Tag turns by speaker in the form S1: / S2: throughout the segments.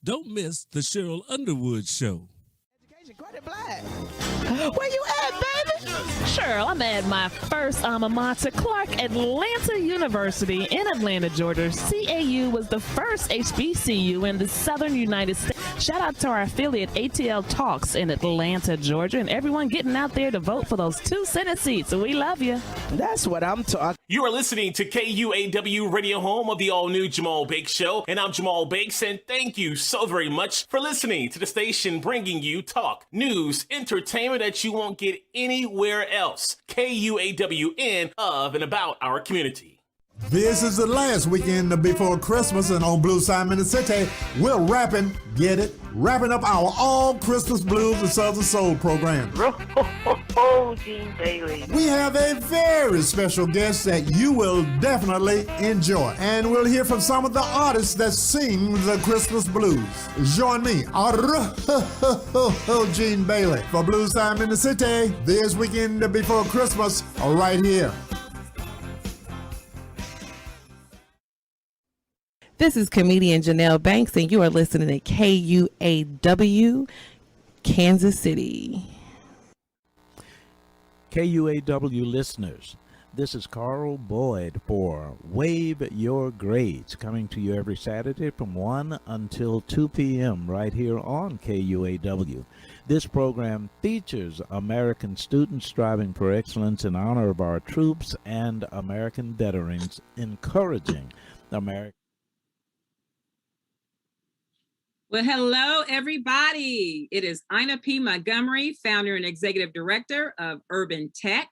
S1: Don't miss the Cheryl Underwood Show.
S2: Credit Black. Where you at, baby?
S3: Sure, I'm at my first alma mater, Clark Atlanta University in Atlanta, Georgia. CAU was the first HBCU in the southern United States. Shout out to our affiliate ATL Talks in Atlanta, Georgia, and everyone getting out there to vote for those 2 Senate seats. We love you.
S2: That's what I'm talking.
S4: You are listening to KUAW Radio, home of the all-new Jamal Bakes Show, and I'm Jamal Bakes, and thank you so very much for listening to the station bringing you talk, news, entertainment that you won't get anywhere else. KUAWN, of and about our community.
S5: This is the last weekend before Christmas, and on Blue Simon City, we're wrapping up our all Christmas blues and Southern Soul program.
S6: Gene Bailey.
S5: We have a very special guest that you will definitely enjoy, and we'll hear from some of the artists that sing the Christmas blues. Join me, Gene Bailey, for Blue Simon City this weekend before Christmas, right here.
S7: This is comedian Janelle Banks, and you are listening to KUAW, Kansas City.
S8: KUAW listeners, this is Carl Boyd for Wave Your Grades, coming to you every Saturday from 1 until 2 p.m. right here on KUAW. This program features American students striving for excellence in honor of our troops and American veterans, encouraging American.
S9: Well, hello, everybody. It is Ina P. Montgomery, founder and executive director of Urban Tech,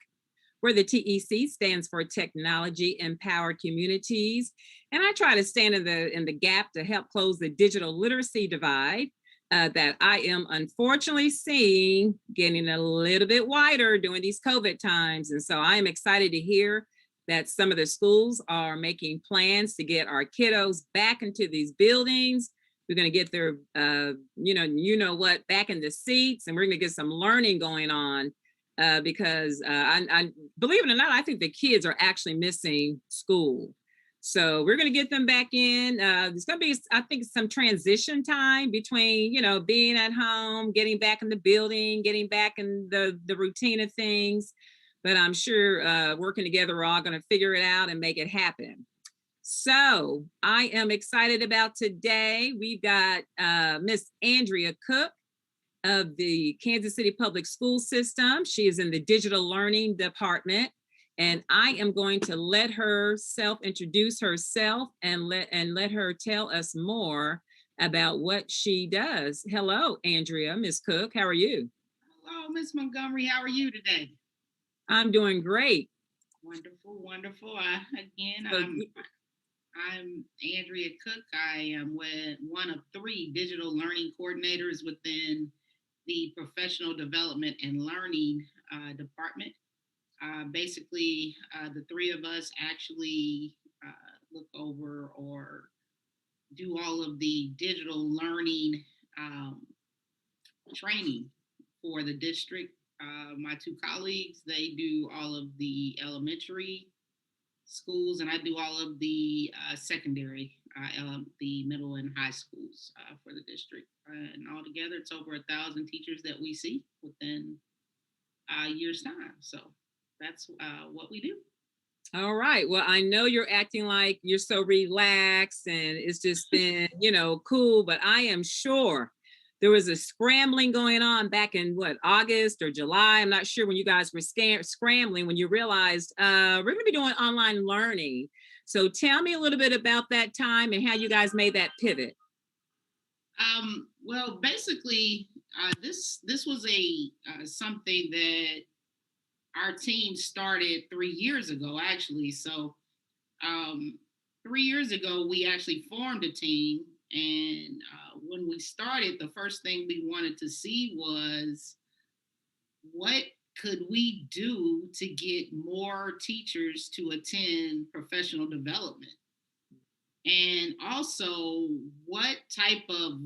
S9: where the TEC stands for Technology Empowered Communities. And I try to stand in the gap to help close the digital literacy divide that I am unfortunately seeing getting a little bit wider during these COVID times. And so I am excited to hear that some of the schools are making plans to get our kiddos back into these buildings. We're going to get their, back in the seats, and we're going to get some learning going on because I believe it or not, I think the kids are actually missing school. So we're going to get them back in. There's going to be, I think, some transition time between, being at home, getting back in the building, getting back in the routine of things. But I'm sure working together, we're all going to figure it out and make it happen. So I am excited about today. We've got Miss Andrea Cook of the Kansas City Public School System. She is in the digital learning department, and I am going to let her introduce herself and let her tell us more about what she does. Hello, Andrea, Miss Cook, how are you?
S10: Hello, Miss Montgomery, how are you today?
S9: I'm doing great.
S10: Wonderful, wonderful. I'm Andrea Cook. I am one of 3 digital learning coordinators within the Professional Development and Learning department. Basically, the 3 of us actually look over or do all of the digital learning training for the district. My 2 colleagues, they do all of the elementary schools, and I do all of the secondary, the middle and high schools for the district. And altogether, it's over 1,000 teachers that we see within a year's time. So that's what we do.
S9: All right. Well, I know you're acting like you're so relaxed and it's just been, cool, but I am sure there was a scrambling going on back in August or July. I'm not sure when you guys were scrambling when you realized we're going to be doing online learning. So tell me a little bit about that time and how you guys made that pivot.
S10: Well, basically, this was something that our team started 3 years ago, actually. So 3 years ago, we actually formed a team. And when we started, the first thing we wanted to see was what could we do to get more teachers to attend professional development? And also, what type of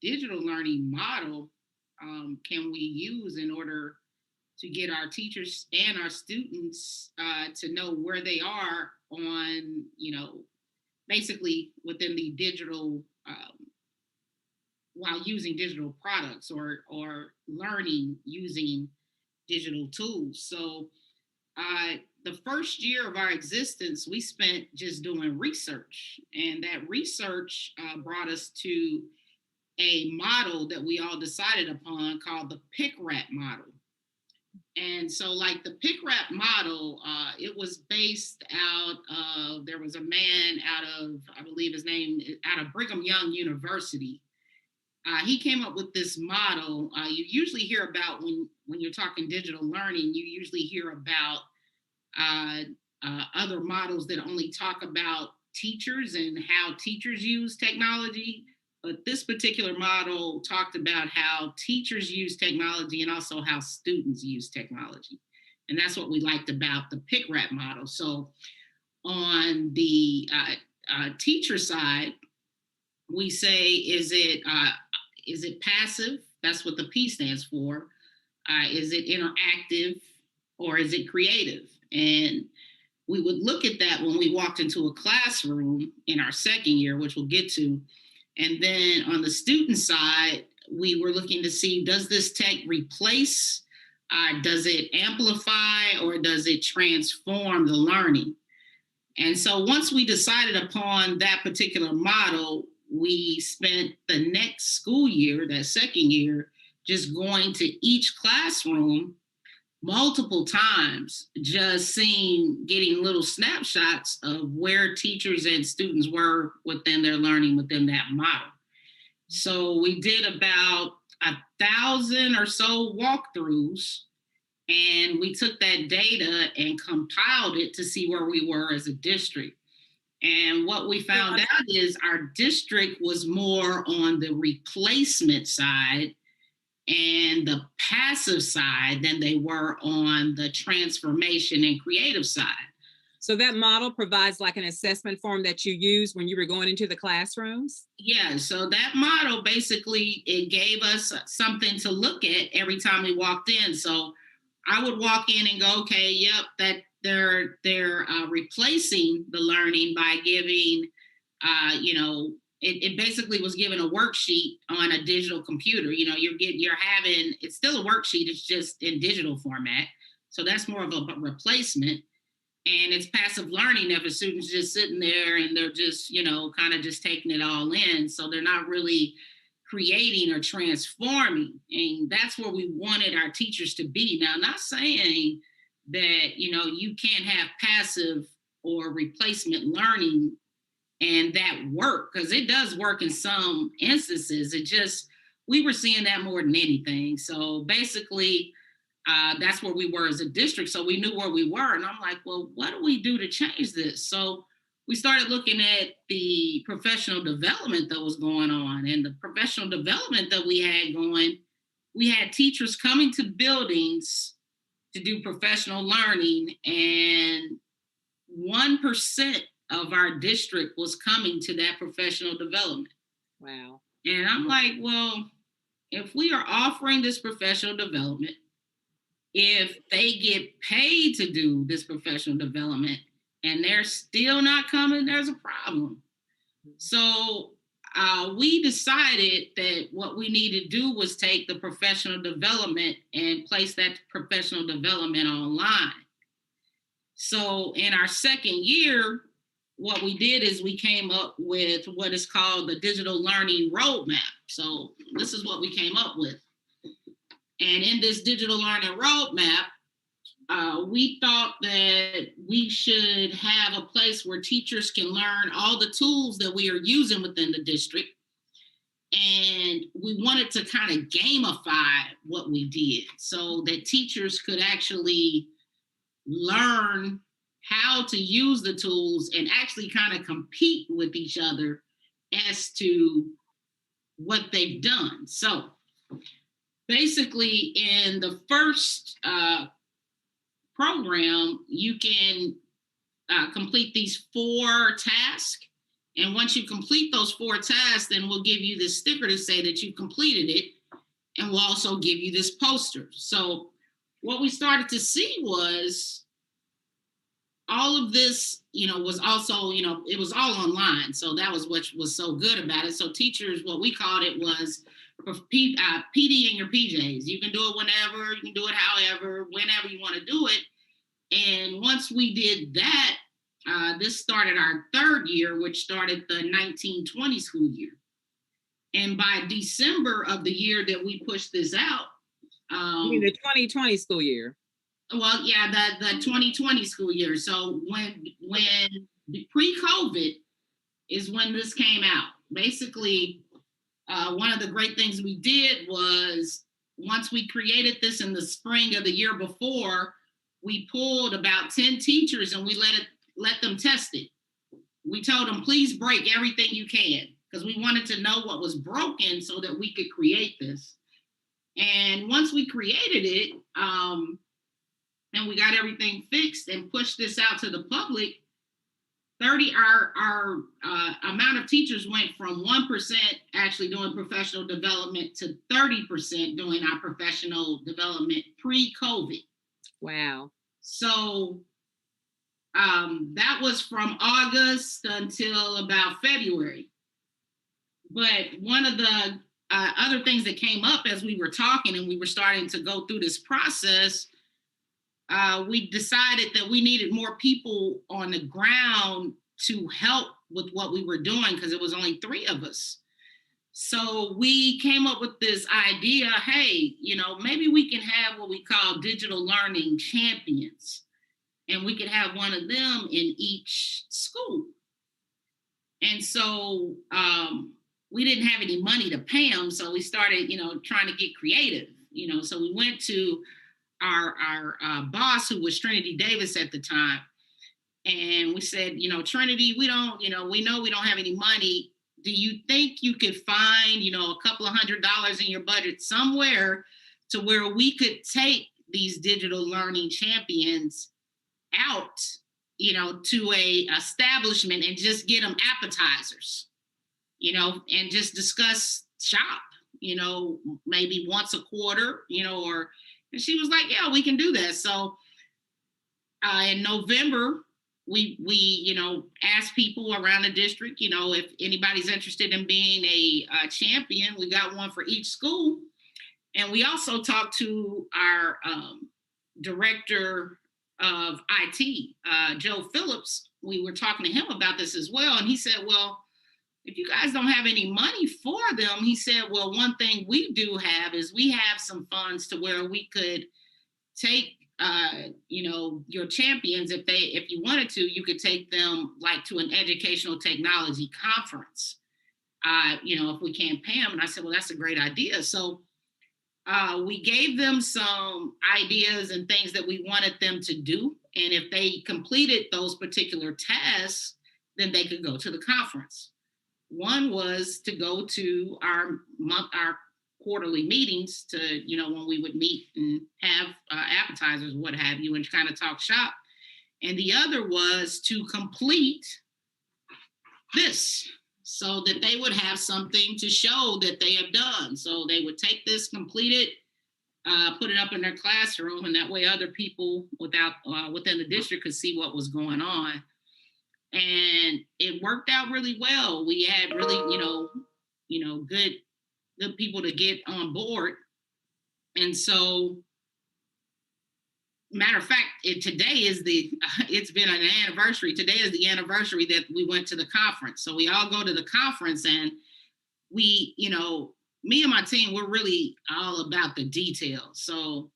S10: digital learning model can we use in order to get our teachers and our students to know where they are on, basically within the digital while using digital products or learning using digital tools. So the first year of our existence, we spent just doing research, and that research brought us to a model that we all decided upon called the PICRAP model. And so like the PICRAP model, it was based out of, there was a man out of, I believe his name, out of Brigham Young University. He came up with this model. You usually hear about when you're talking digital learning, you usually hear about other models that only talk about teachers and how teachers use technology. But this particular model talked about how teachers use technology and also how students use technology. And that's what we liked about the PICRAP model. So on the teacher side, we say, is it passive? That's what the P stands for. Is it interactive or is it creative? And we would look at that when we walked into a classroom in our second year, which we'll get to. And then on the student side, we were looking to see, does this tech replace, does it amplify, or does it transform the learning? And so once we decided upon that particular model, we spent the next school year, that second year, just going to each classroom multiple times, just getting little snapshots of where teachers and students were within their learning within that model. So we did about 1,000 or so walkthroughs, and we took that data and compiled it to see where we were as a district. And what we found out is our district was more on the replacement side and the passive side than they were on the transformation and creative side.
S9: So that model provides like an assessment form that you use when you were going into the classrooms?
S10: Yeah, so that model basically, it gave us something to look at every time we walked in. So I would walk in and go, okay, yep, that they're replacing the learning by giving, it basically was given a worksheet on a digital computer. It's still a worksheet, it's just in digital format. So that's more of a replacement. And it's passive learning if a student's just sitting there and they're just, kind of just taking it all in. So they're not really creating or transforming. And that's where we wanted our teachers to be. Now, not saying that, you can't have passive or replacement learning and that work, because it does work in some instances. We were seeing that more than anything. So basically, that's where we were as a district. So we knew where we were. And I'm like, well, what do we do to change this? So we started looking at the professional development that was going on. And the professional development that we had going, we had teachers coming to buildings to do professional learning, and 1% of our district was coming to that professional development.
S9: Wow.
S10: And I'm like, well, if we are offering this professional development, if they get paid to do this professional development and they're still not coming, there's a problem. So we decided that what we needed to do was take the professional development and place that professional development online. So in our second year, what we did is we came up with what is called the digital learning roadmap. So this is what we came up with. And in this digital learning roadmap, we thought that we should have a place where teachers can learn all the tools that we are using within the district. And we wanted to kind of gamify what we did so that teachers could actually learn how to use the tools and actually kind of compete with each other as to what they've done. So basically in the first program, you can complete these 4 tasks. And once you complete those 4 tasks, then we'll give you this sticker to say that you completed it. And we'll also give you this poster. So what we started to see was all of this, was also, it was all online. So that was what was so good about it. So teachers, what we called it was PD in your PJs. You can do it whenever, you can do it however, whenever you want to do it. And once we did that, this started our third year, which started the 1920 school year. And by December of the year that we pushed this out,
S9: you mean the 2020 school year?
S10: Well, yeah, the 2020 school year. So when pre-COVID is when this came out. Basically, one of the great things we did was once we created this in the spring of the year before, we pulled about 10 teachers and we let them test it. We told them, please break everything you can, because we wanted to know what was broken so that we could create this. And once we created it, and we got everything fixed and pushed this out to the public, our amount of teachers went from 1% actually doing professional development to 30% doing our professional development pre-COVID.
S9: Wow.
S10: So that was from August until about February. But one of the other things that came up as we were talking and we were starting to go through this process, we decided that we needed more people on the ground to help with what we were doing because it was only 3 of us. So we came up with this idea, hey, maybe we can have what we call digital learning champions, and we could have one of them in each school. And so we didn't have any money to pay them, so we started, trying to get creative. So we went to our boss, who was Trinity Davis at the time, and we said, Trinity, we know we don't have any money. Do you think you could find, a couple of $100 in your budget somewhere to where we could take these digital learning champions out, to a establishment and just get them appetizers, and just discuss shop, maybe once a quarter, and she was like, yeah, we can do that. So in November, we asked people around the district, if anybody's interested in being a champion. We got one for each school. And we also talked to our director of IT, Joe Phillips. We were talking to him about this as well. And he said, well, if you guys don't have any money for them, he said, well, one thing we do have is we have some funds to where we could take your champions, if you wanted to, you could take them like to an educational technology conference, if we can't pay them. And I said, well, that's a great idea. So we gave them some ideas and things that we wanted them to do. And if they completed those particular tasks, then they could go to the conference. One was to go to our quarterly meetings to, when we would meet and have appetizers, what have you, and kind of talk shop. And the other was to complete this so that they would have something to show that they have done. So they would take this, complete it, put it up in their classroom, and that way other people within the district could see what was going on. And it worked out really well. We had really, good people to get on board. And so, matter of fact, today is it's been an anniversary. Today is the anniversary that we went to the conference. So we all go to the conference, and we, me and my team, we're really all about the details. So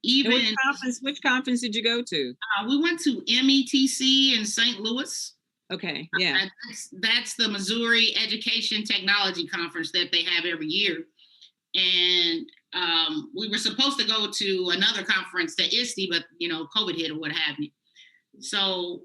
S10: even
S9: which conference did you go to?
S10: We went to METC in St. Louis.
S9: Okay, yeah.
S10: That's the Missouri Education Technology Conference that they have every year. And we were supposed to go to another conference to ISTE, but, COVID hit or what have you. So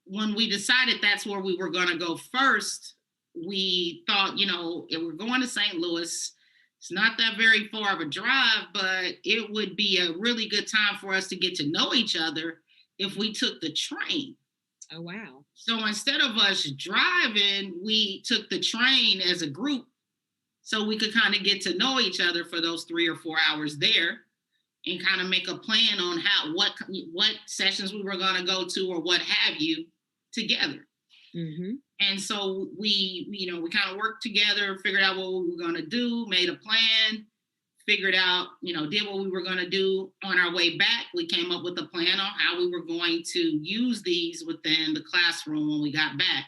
S10: when we decided that's where we were going to go first, we thought, if we're going to St. Louis, it's not that very far of a drive, but it would be a really good time for us to get to know each other if we took the train.
S9: Oh, wow.
S10: So instead of us driving, we took the train as a group so we could kind of get to know each other for those 3 or 4 hours there. and kind of make a plan on what sessions we were going to go to or what have you together.
S9: Mm-hmm.
S10: And so we kind of worked together, figured out what we were going to do, made a plan, figured out, did what we were going to do. On our way back, we came up with a plan on how we were going to use these within the classroom when we got back.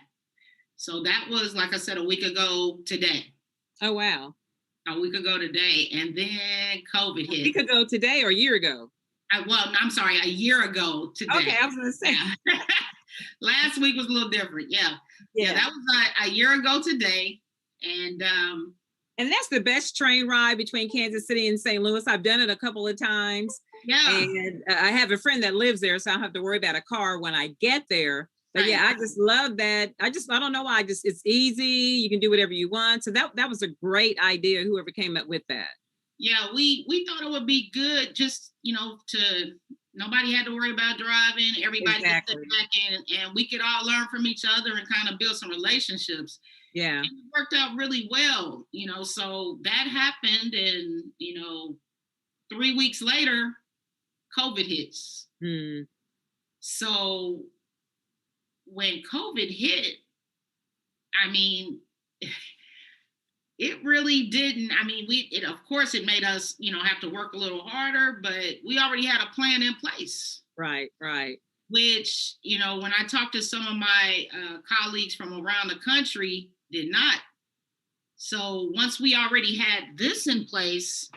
S10: So that was, like I said, a week ago today.
S9: Oh, wow.
S10: A week ago today. And then COVID hit.
S9: A week ago today or a year ago?
S10: I'm sorry, a year ago today.
S9: Okay, I was going to say.
S10: Yeah. Last week was a little different. Yeah, that was a year ago today. And
S9: that's the best train ride between Kansas City and St. Louis. I've done it a couple of times.
S10: Yeah.
S9: And I have a friend that lives there, so I don't have to worry about a car when I get there. But
S10: right.
S9: yeah, I just love that. I don't know why. It's easy. You can do whatever you want. So that was a great idea, whoever came up with that.
S10: Yeah, we thought it would be good just, nobody had to worry about driving. Everybody could sit back and we could all learn from each other and kind of build some relationships.
S9: Yeah.
S10: And it worked out really well, so that happened. And, 3 weeks later, COVID hits. So when COVID hit, I mean, it really didn't. I mean, of course it made us, have to work a little harder, but we already had a plan in place.
S9: Right.
S10: Which, when I talked to some of my colleagues from around the country, did not. So once we already had this in place,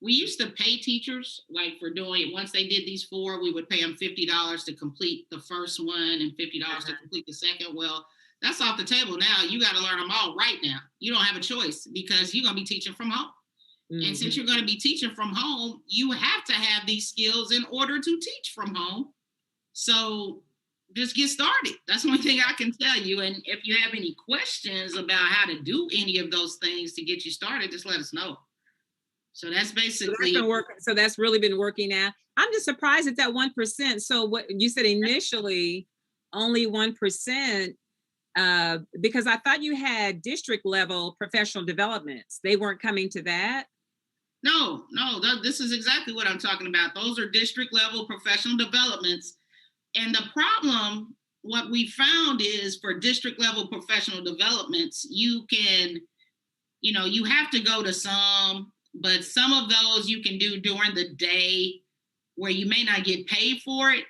S10: we used to pay teachers like for doing it. Once they did these 4, we would pay them $50 to complete the first one and $50 to complete the second. Well, that's off the table now. You got to learn them all right now. You don't have a choice because you're going to be teaching from home. Mm-hmm. And since you're going to be teaching from home, you have to have these skills in order to teach from home. So just get started. That's the only thing I can tell you. And if you have any questions about how to do any of those things to get you started, just let us know. So that's basically.
S9: So that's really been working out. I'm just surprised at that 1%. So what you said initially, only 1%. Because I thought you had district level professional developments. They weren't coming to that?
S10: No, this is exactly what I'm talking about. Those are district level professional developments. And the problem, what we found is for district level professional developments, you can, you have to go to some, but some of those you can do during the day where you may not get paid for it.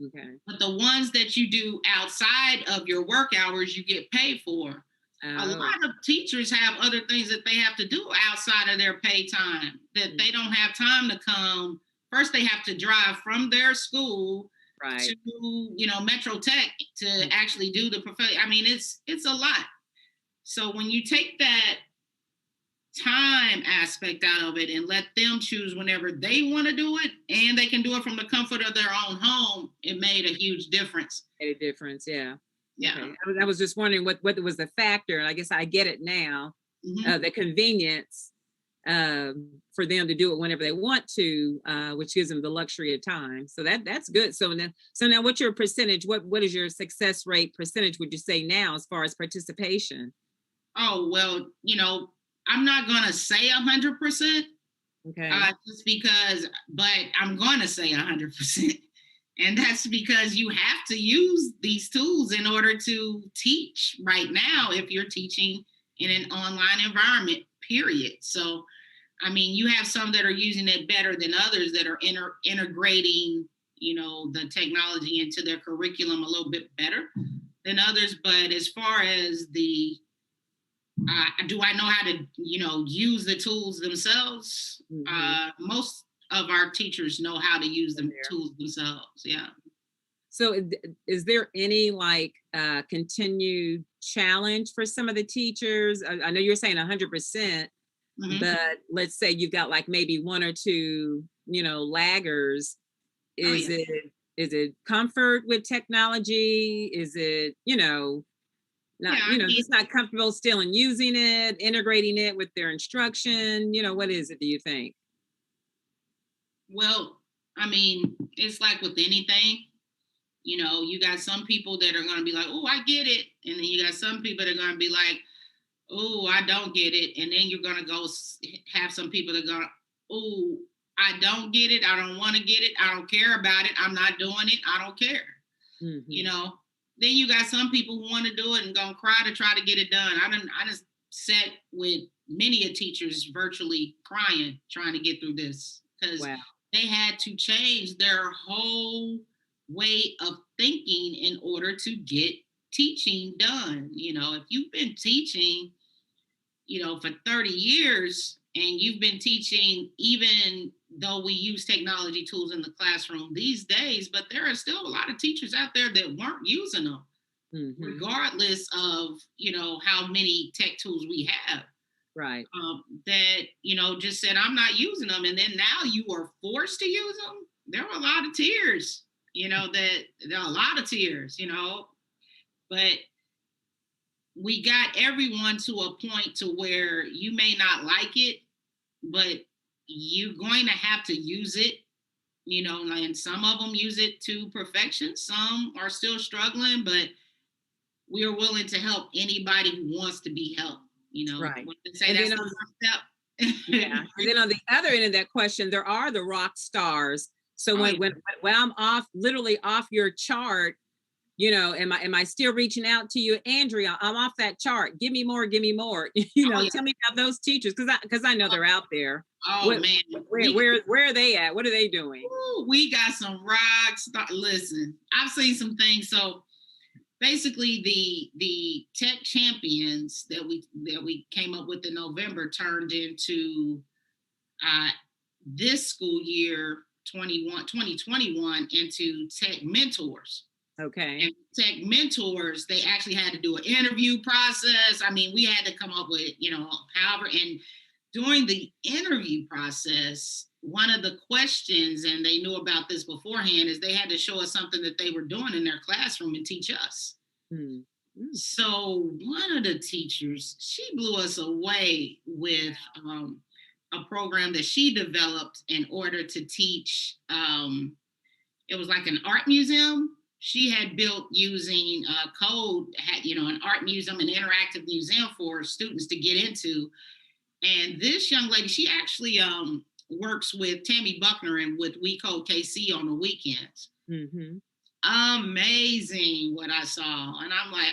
S9: Okay.
S10: But the ones that you do outside of your work hours, you get paid for. A lot of teachers have other things that they have to do outside of their pay time, that they don't have time to come. First, they have to drive from their school to, Metro Tech to actually do the profession. I mean, it's a lot. So when you take that time aspect out of it and let them choose whenever they want to do it, and they can do it from the comfort of their own home, it made a huge difference.
S9: Made a difference, yeah.
S10: Okay.
S9: I was just wondering what was the factor, and I guess I get it now. Mm-hmm. The convenience for them to do it whenever they want to, which gives them the luxury of time. So that's good. So now, what's your percentage? What is your success rate percentage? Would you say now as far as participation?
S10: Oh well, I'm not gonna say 100%.
S9: Okay.
S10: Just because, but I'm gonna say 100%. And that's because you have to use these tools in order to teach right now if you're teaching in an online environment, period. So, I mean, you have some that are using it better than others that are integrating, the technology into their curriculum a little bit better than others. But as far as do I know how to, use the tools themselves? Mm-hmm. Most of our teachers know how to use the tools themselves. Yeah.
S9: So is there any continued challenge for some of the teachers? I know you're saying 100%, mm-hmm. but let's say you've got maybe 1 or 2, laggers. Is it comfort with technology? Is it, just not comfortable still in using it, integrating it with their instruction? What is it, do you think?
S10: Well, I mean, it's like with anything, you got some people that are going to be like, oh, I get it. And then you got some people that are going to be like, oh, I don't get it. And then you're going to go have some people that are going, oh, I don't get it. I don't want to get it. I don't care about it. I'm not doing it. I don't care. You know, then you got some people who want to do it and gonna cry to try to get it done. I just sat with many a teachers virtually crying, trying to get through this because they had to change their whole way of thinking in order to get teaching done. You know, if you've been teaching, you know, for 30 years and you've been teaching, even though we use technology tools in the classroom these days, but there are still a lot of teachers out there that weren't using them, regardless of, you know, how many tech tools we have.
S9: Right.
S10: That, you know, just said, I'm not using them. And then now you are forced to use them. There were a lot of tears, you know, there are a lot of tears, you know, but we got everyone to a point to where you may not like it, but you're going to have to use it, you know, and some of them use it to perfection. Some are still struggling, but we are willing to help anybody who wants to be helped, you know.
S9: Right.
S10: Say that's the first step.
S9: Yeah. And then on the other end of that question, there are the rock stars. So when I'm off, literally off your chart, you know, am I still reaching out to you, Andrea? I'm off that chart. Give me more. You know, tell me about those teachers because I know they're out there.
S10: Man,
S9: where are they at? What are they doing?
S10: Ooh, we got some rock stars. Listen, I've seen some things. So basically, the tech champions that we came up with in November turned into this school year 2021 into tech mentors.
S9: Okay.
S10: And tech mentors, they actually had to do an interview process. I mean, we had to come up with, you know, however, and during the interview process, one of the questions, and they knew about this beforehand, is they had to show us something that they were doing in their classroom and teach us. So one of the teachers, she blew us away with a program that she developed in order to teach. It was like an art museum. She had built using code, had, you know, an art museum, an interactive museum for students to get into. And this young lady, she actually works with Tammy Buckner and with We Code KC on the weekends. Amazing what I saw. And I'm like,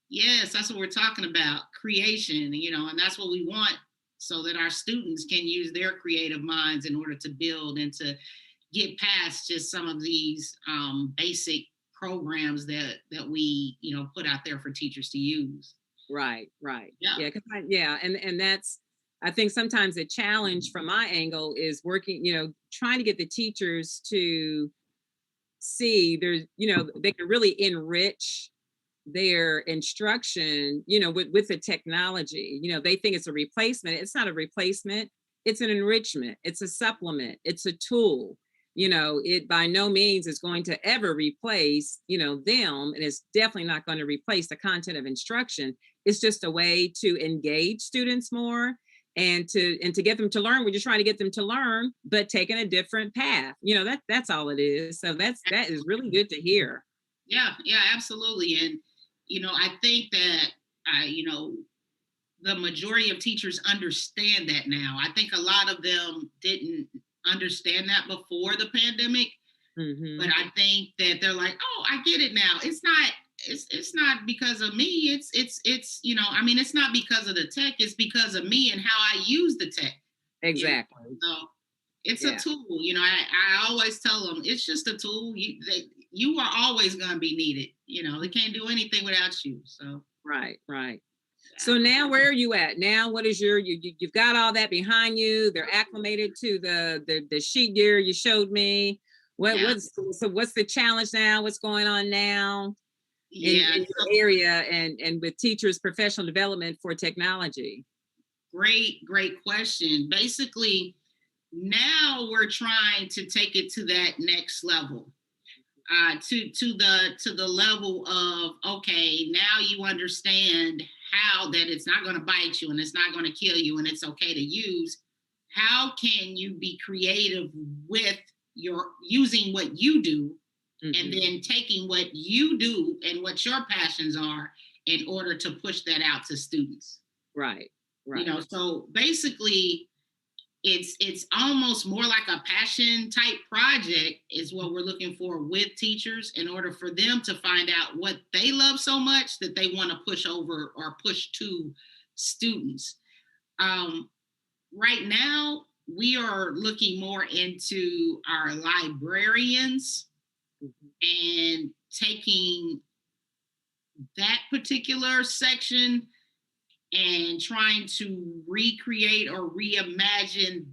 S10: yes, that's what we're talking about, creation, you know, and that's what we want so that our students can use their creative minds in order to build and to get past just some of these basic programs that we, you know, put out there for teachers to use.
S9: Right. Yeah. And that's, I think sometimes the challenge from my angle is working, you know, trying to get the teachers to see there's, you know, they can really enrich their instruction, you know, with the technology. You know, they think it's a replacement. It's not a replacement. It's an enrichment. It's a supplement. It's a tool. You know, it by no means is going to ever replace, you know, them, and it's definitely not going to replace the content of instruction. It's just a way to engage students more and to get them to learn. We're just trying to get them to learn, but taking a different path. You know, that's all it is. So that is really good to hear.
S10: Yeah, absolutely. And, you know, I think that, you know, the majority of teachers understand that now. I think a lot of them didn't understand that before the pandemic, but I think that they're like, oh, I get it now. It's not because of me. It's you know, I mean, it's not because of the tech. It's because of me and how I use the tech.
S9: Exactly.
S10: You know? So it's a tool. You know, I always tell them it's just a tool. You are always going to be needed. You know, they can't do anything without you. So
S9: right. So now where are you at? Now what is you've got all that behind you. They're acclimated to the sheet gear you showed me. What's the challenge now? What's going on now in your area and with teachers' professional development for technology?
S10: Great question. Basically, now we're trying to take it to that next level. To the level of, okay, now you understand how that it's not going to bite you and it's not going to kill you and it's okay to use. How can you be creative with your using what you do and then taking what you do and what your passions are in order to push that out to students?
S9: Right.
S10: You know, so basically it's almost more like a passion type project is what we're looking for with teachers in order for them to find out what they love so much that they want to push over or push to students. Right now, we are looking more into our librarians and taking that particular section and trying to recreate or reimagine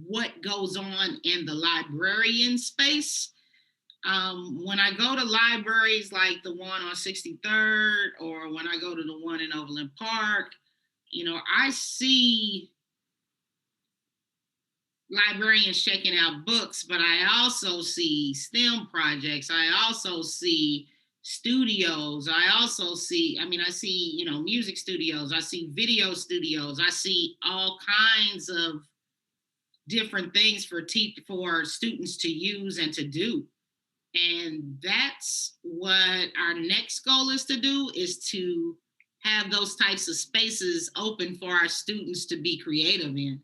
S10: what goes on in the librarian space. When I go to libraries like the one on 63rd, or when I go to the one in Overland Park, I see librarians checking out books, but I also see STEM projects. I also see studios. I see, music studios. I see video studios. I see all kinds of different things for students to use and to do. And that's what our next goal is to do, is to have those types of spaces open for our students to be creative in.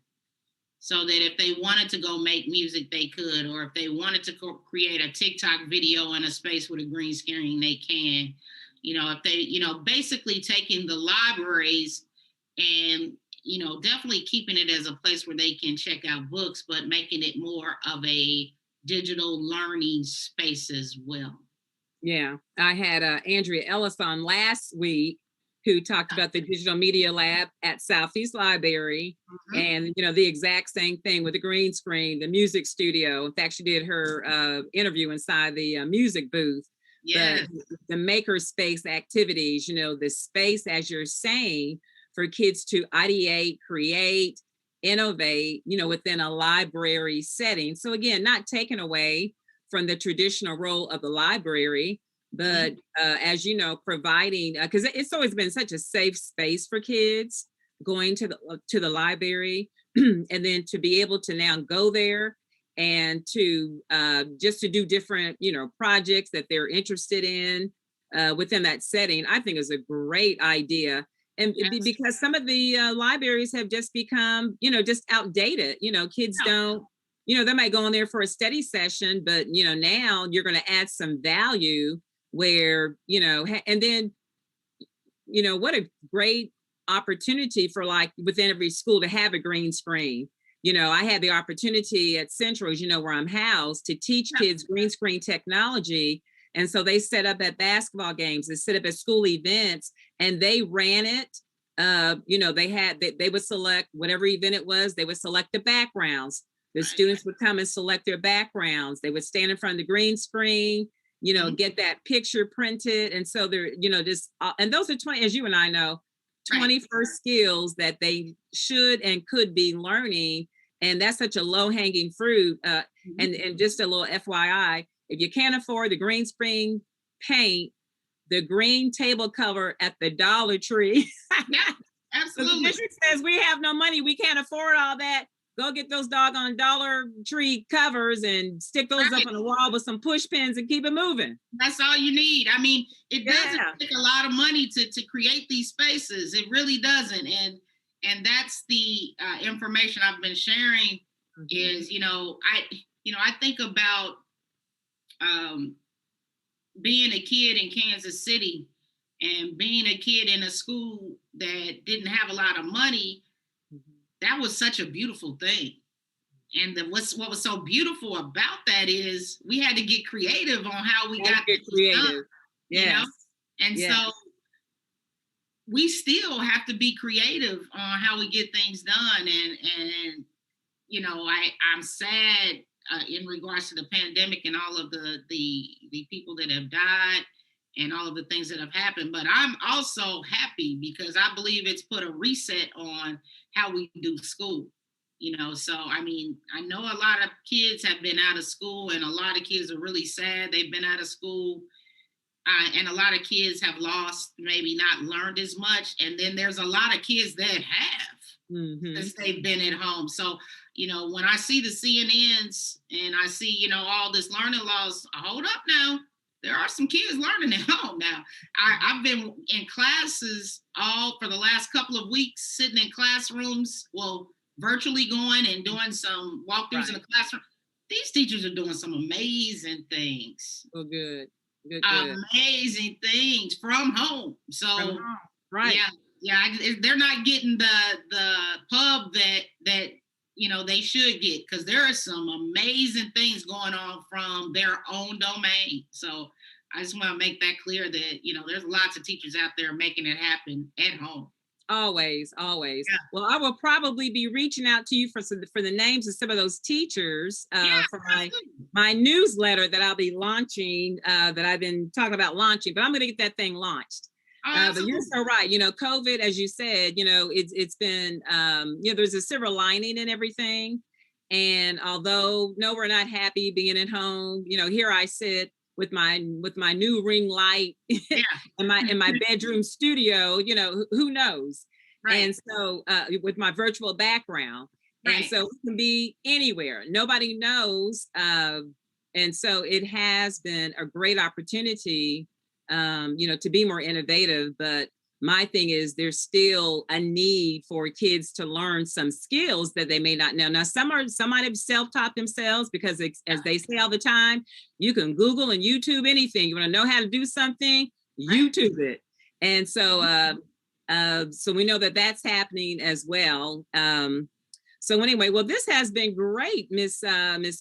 S10: So that if they wanted to go make music, they could, or if they wanted to create a TikTok video in a space with a green screen, they can. If they, basically taking the libraries and, definitely keeping it as a place where they can check out books, but making it more of a digital learning space as well.
S9: Yeah, I had Andrea Ellis on last week, who talked about the digital media lab at Southeast Library, and the exact same thing with the green screen, the music studio. In fact, she did her interview inside the music booth.
S10: Yeah,
S9: the maker space activities, the space, as you're saying, for kids to ideate, create, innovate, within a library setting. So again, not taken away from the traditional role of the library, but as you know, providing, because it's always been such a safe space for kids going to the library, and then to be able to now go there and to just to do different projects that they're interested in within that setting, I think is a great idea. And because some of the libraries have just become just outdated. Kids don't, they might go in there for a study session, but now you're going to add some value where, and then, what a great opportunity for, like, within every school to have a green screen. I had the opportunity at Central, where I'm housed, to teach kids green screen technology. And so they set up at basketball games, they set up at school events, and they ran it. They would select whatever event it was, they would select the backgrounds. The students would come and select their backgrounds. They would stand in front of the green screen, get that picture printed. And so they're, and those are 20, as you and I know, 21st skills that they should and could be learning. And that's such a low hanging fruit. And just a little FYI, if you can't afford the green screen paint, the green table cover at the Dollar Tree.
S10: Yeah, absolutely.
S9: So the district says we have no money, we can't afford all that. Go get those doggone Dollar Tree covers and stick those up on the wall with some push pins and keep it moving.
S10: That's all you need. I mean, it doesn't take a lot of money to create these spaces. It really doesn't. And that's the information I've been sharing is, I think about being a kid in Kansas City and being a kid in a school that didn't have a lot of money. That was such a beautiful thing. And what was so beautiful about that is we had to get creative on how we got creative done,
S9: yes.
S10: And so we still have to be creative on how we get things done. And I'm sad in regards to the pandemic and all of the people that have died and all of the things that have happened. But I'm also happy because I believe it's put a reset on how we do school. So I mean, I know a lot of kids have been out of school, and a lot of kids are really sad they've been out of school. And a lot of kids have lost, maybe not learned as much. And then there's a lot of kids that have since they've been at home. So, when I see the CNNs and I see, all this learning loss, hold up now. There are some kids learning at home now. I've been in classes all for the last couple of weeks, sitting in classrooms. Well, virtually going and doing some walkthroughs in the classroom. These teachers are doing some amazing things.
S9: Oh, good.
S10: Amazing things from home. So,
S9: right.
S10: They're not getting the pub that you know they should get, because there are some amazing things going on from their own domain. So I just want to make that clear that, you know, there's lots of teachers out there making it happen at home.
S9: Always.
S10: Yeah.
S9: Well, I will probably be reaching out to you for the names of some of those teachers for my newsletter that I'll be launching, that I've been talking about launching, but I'm going to get that thing launched. But you're so right. You know, COVID, as you said, you know, it's been, you know, there's a silver lining in everything. And although, no, we're not happy being at home, you know, here I sit with my new ring light in my bedroom studio, you know, who knows? Right. And so with my virtual background. Right. And so we can be anywhere. Nobody knows. And so it has been a great opportunity, you know, to be more innovative. But my thing is, there's still a need for kids to learn some skills that they may not know. Now, some might have self-taught themselves, because as they say all the time, you can Google and YouTube anything. You want to know how to do something, YouTube it. And so, so we know that that's happening as well. So anyway, well, this has been great, Miss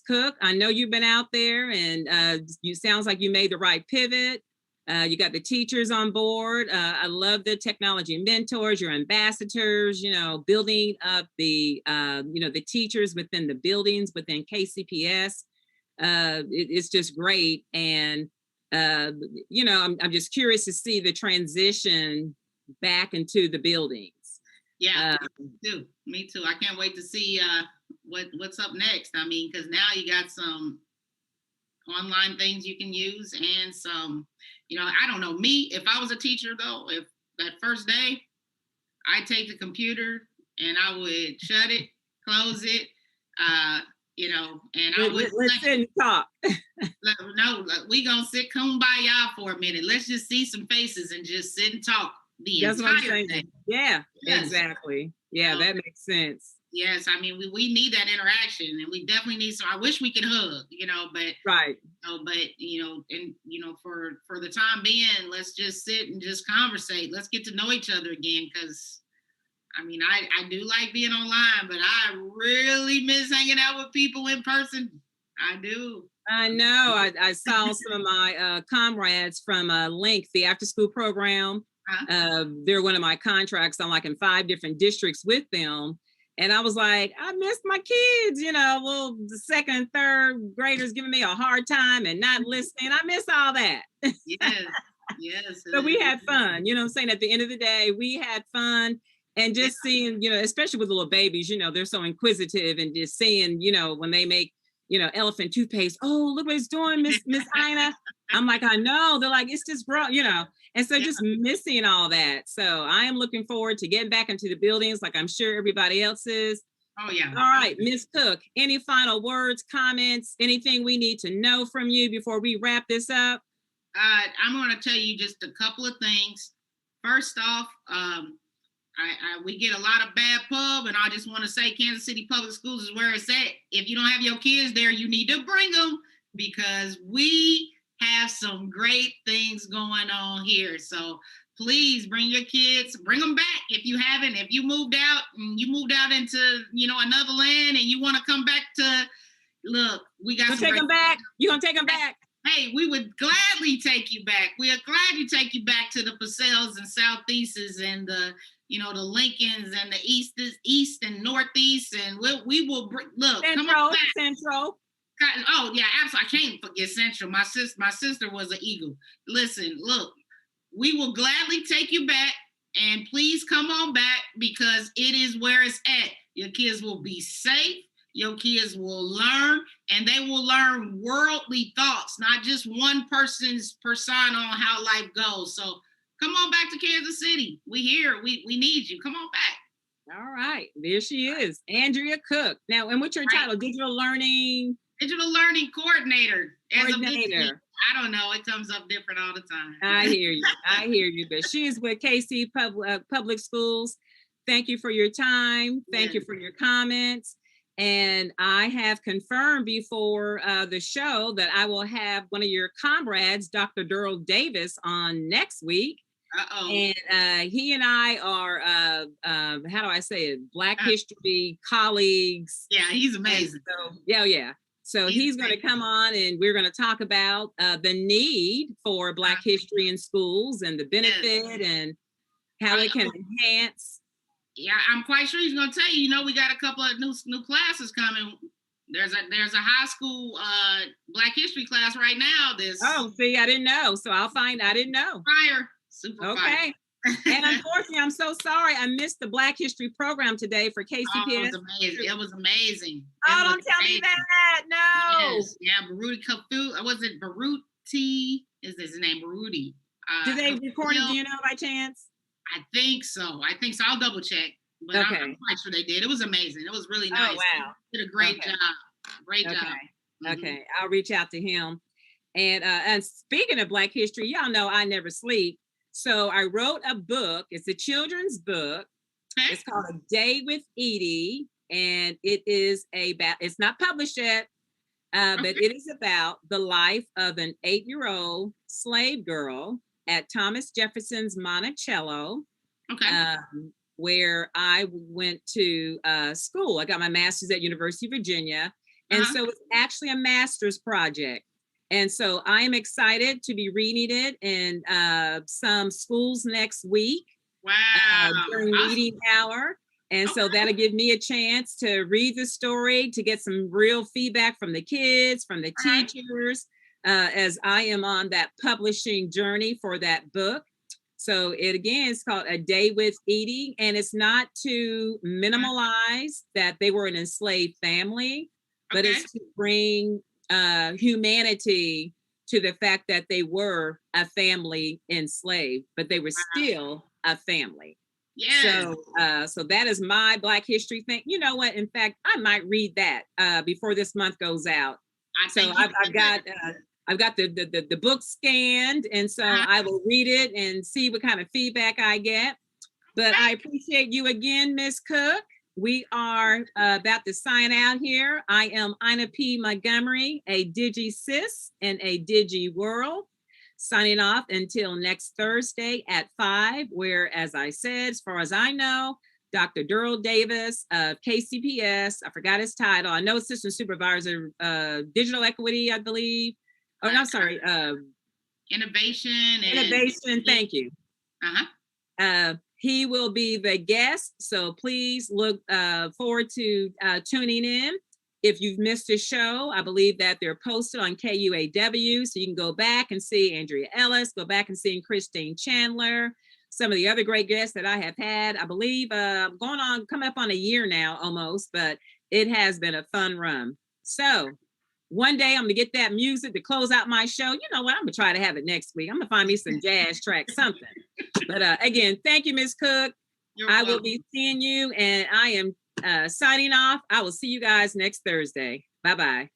S9: Cook. I know you've been out there, and you sounds like you made the right pivot. You got the teachers on board. I love the technology mentors, your ambassadors, you know, building up the, you know, the teachers within the buildings, within KCPS. It's just great. And, you know, I'm just curious to see the transition back into the buildings.
S10: Yeah, me too. I can't wait to see what's up next. I mean, because now you got some online things you can use, and some, you know, I don't know, me, if I was a teacher though, if that first day, I'd take the computer and I would shut it, close it, you know, and I would
S9: let's sit and talk.
S10: No, we gonna sit kumbaya for a minute. Let's just see some faces and just sit and talk the entire day.
S9: Yeah, yes. Exactly. Yeah, that makes sense.
S10: Yes, I mean, we need that interaction, and we definitely need some. I wish we could hug, you know, but
S9: right.
S10: You know, but you know, and you know, for the time being, let's just sit and just conversate. Let's get to know each other again, because I mean, I do like being online, but I really miss hanging out with people in person. I do.
S9: I know. I saw some of my comrades from Link, the after school program. They're one of my contracts. I'm like in 5 different districts with them. And I was like, I miss my kids, you know, well, the 2nd and 3rd graders giving me a hard time and not listening. I miss all that.
S10: Yes.
S9: So we had fun, you know what I'm saying? At the end of the day, we had fun. And just seeing, you know, especially with little babies, you know, they're so inquisitive, and just seeing, you know, when they make, you know, elephant toothpaste, oh, look what it's doing, Miss Ina. I'm like, I know. They're like, it's just bro, you know. And so just missing all that. So I am looking forward to getting back into the buildings, like I'm sure everybody else is.
S10: Oh, yeah.
S9: All right, Miss Cook, any final words, comments, anything we need to know from you before we wrap this up?
S10: I'm going to tell you just a couple of things. First off, we get a lot of bad pub, and I just want to say Kansas City Public Schools is where it's at. If you don't have your kids there, you need to bring them, because we have some great things going on here. So please bring your kids, bring them back if you haven't. If you moved out into, you know, another land, and you want to come back to, look, we got
S9: take them back. You're going to take them back.
S10: Hey, we would gladly take you back. We are glad to take you back to the Purcells and Southeasts and the, you know, the Lincolns and the East and Northeast, and we will bring, look,
S9: Central,
S10: come on back.
S9: Central.
S10: Oh yeah, absolutely. I can't forget Central. My sister was an Eagle. Listen, look, we will gladly take you back, and please come on back, because it is where it's at. Your kids will be safe. Your kids will learn, and they will learn worldly thoughts, not just one person's persona on how life goes. So come on back to Kansas City. We here. We need you. Come on back.
S9: All right. There she is, Andrea Cook. Now, and what's your title? Digital Learning
S10: Coordinator.
S9: Coordinator.
S10: I don't know. It comes up different all the time.
S9: I hear you. But she is with KC Public Schools. thank you for your time. Thank you for your comments. And I have confirmed before the show that I will have one of your comrades, Dr. Durrell Davis, on next week. And he and I are, how do I say it? Black History colleagues.
S10: Yeah, he's amazing.
S9: So, yeah. So he's going to come on and we're going to talk about the need for Black history in schools and the benefit and how it can enhance.
S10: Yeah, I'm quite sure he's going to tell you, we got a couple of new classes coming. There's a high school Black history class right now.
S9: See, I didn't know. So I didn't know.
S10: Fire. Super fire.
S9: Okay. And unfortunately, I'm so sorry. I missed the Black History program today for KCPS.
S10: It was amazing.
S9: Oh, don't tell me that. No.
S10: Yes. Yeah, Baruti Kafu. Was it Baruti? Is his name Baruti?
S9: Did they record it? Do you know by chance?
S10: I think so. I'll double check. But I'm quite sure they did. It was amazing. It was really nice.
S9: Oh, wow.
S10: They did a great job. Great job.
S9: Okay. I'll reach out to him. And speaking of Black history, y'all know I never sleep. So I wrote a book. It's a children's book. Okay. It's called A Day with Edie. And it is it's not published yet, but it is about the life of an 8-year-old slave girl at Thomas Jefferson's Monticello, where I went to school. I got my master's at University of Virginia. And so it's actually a master's project. And so I am excited to be reading it in some schools next week.
S10: Wow.
S9: During reading hour. And so that'll give me a chance to read the story, to get some real feedback from the kids, from the teachers, as I am on that publishing journey for that book. So it again is called A Day with Edie, and it's not to minimalize that they were an enslaved family, but it's to bring humanity to the fact that they were a family enslaved, but they were still a family.
S10: Yeah.
S9: So that is my Black history thing. You know what? In fact, I might read that before this month goes out. I've got the book scanned, and so I will read it and see what kind of feedback I get. But I appreciate you again, Miss Cook. We are about to sign out here. I am Ina P. Montgomery, a Digi sis in a Digi world, signing off until next Thursday at 5, where, as I said, as far as I know, Dr. Durrell Davis of KCPS, I forgot his title. I know Assistant Supervisor, Digital Equity, I believe. Oh, no, I'm sorry.
S10: Innovation.
S9: Thank you. He will be the guest, so please look forward to tuning in. If you've missed a show, I believe that they're posted on KUAW, so you can go back and see Andrea Ellis, go back and see Christine Chandler, some of the other great guests that I have had. I believe coming up on a year now almost, but it has been a fun run. So one day I'm gonna get that music to close out my show. You know what? I'm gonna try to have it next week. I'm gonna find me some jazz track, something. But again, thank you, Ms. Cook. I will be seeing you, and I am signing off. I will see you guys next Thursday. Bye-bye.